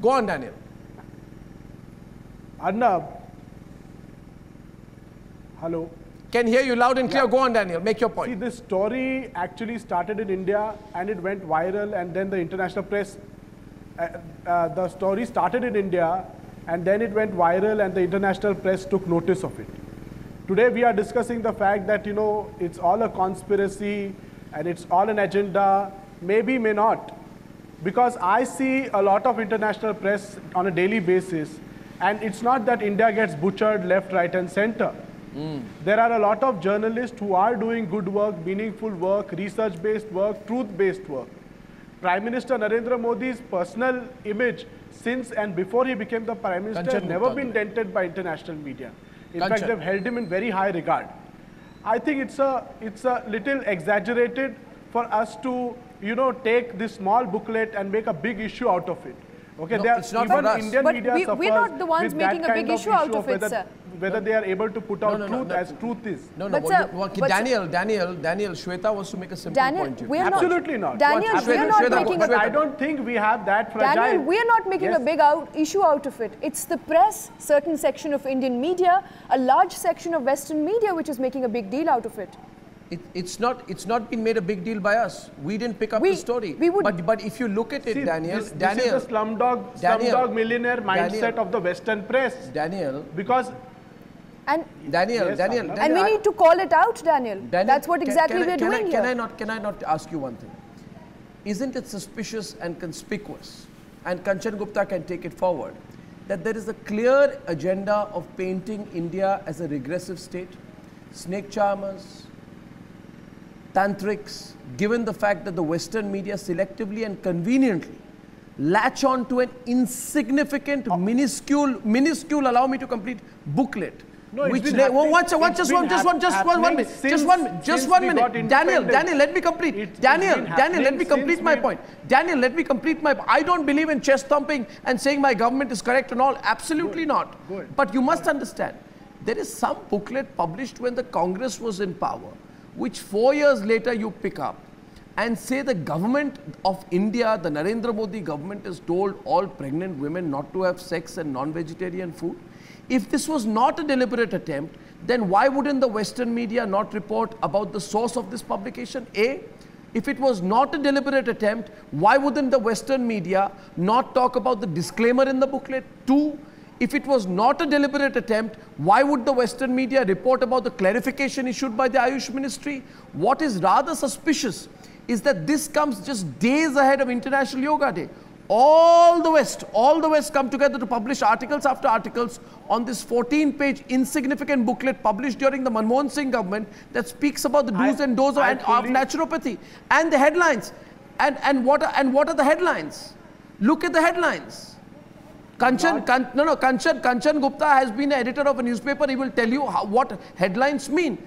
Go on, Daniel. Arnab. Hello. Can hear you loud and clear. Go on, Daniel. Make your point. See, this story actually started in India and it went viral, and then the international press, the story started in India and then it went viral and the international press took notice of it. Today we are discussing the fact that, you know, it's all a conspiracy and it's all an agenda. Maybe, may not. Because I see a lot of international press on a daily basis, and it's not that India gets butchered left, right and center. There are a lot of journalists who are doing good work, meaningful work, research-based work, truth-based work. Prime Minister Narendra Modi's personal image since and before he became the Prime Minister has never been dented by international media. In fact, they've held him in very high regard. I think it's a little exaggerated for us to, you know, take this small booklet and make a big issue out of it. Okay, no, it's not for us. Indian media suffers we're not the ones making a big issue out of it, sir. Whether they are able to put out truth as truth is. Daniel, Shweta wants to make a simple point. Absolutely not. Daniel, we are not making a... I don't think we have that fragile... Daniel, we are not making a big issue out of it. It's the press, certain section of Indian media, a large section of Western media which is making a big deal out of it. It's not been made a big deal by us. We didn't pick up the story. But if you look at it, Daniel, this is the slumdog millionaire mindset of the Western press. Daniel, because and Daniel, and we need to call it out, Daniel. That's what exactly we're doing here. Can I not ask you one thing? Isn't it suspicious and conspicuous, and Kanchan Gupta can take it forward, that there is a clear agenda of painting India as a regressive state? Snake charmers, tantrics, given the fact that the Western media selectively and conveniently latch on to an insignificant, minuscule, allow me to complete, booklet. No, which just one minute. Daniel, let me complete. Daniel, let me complete my point. Daniel, let me complete my point. I don't believe in chest thumping and saying my government is correct and all. Absolutely not. But you must understand, there is some booklet published when the Congress was in power, which 4 years later you pick up and say the government of India, the Narendra Modi government, has told all pregnant women not to have sex and non-vegetarian food. If this was not a deliberate attempt, then why wouldn't the Western media not report about the source of this publication? A. If it was not a deliberate attempt, why wouldn't the Western media not talk about the disclaimer in the booklet? 2. If it was not a deliberate attempt, why would the Western media report about the clarification issued by the Ayush Ministry? What is rather suspicious is that this comes just days ahead of International Yoga Day. All the West come together to publish articles after articles on this 14-page insignificant booklet published during the Manmohan Singh government that speaks about the do's and don'ts of naturopathy. And the headlines. And what are the headlines? Look at the headlines. Kanchan Gupta has been an editor of a newspaper. He will tell you what headlines mean.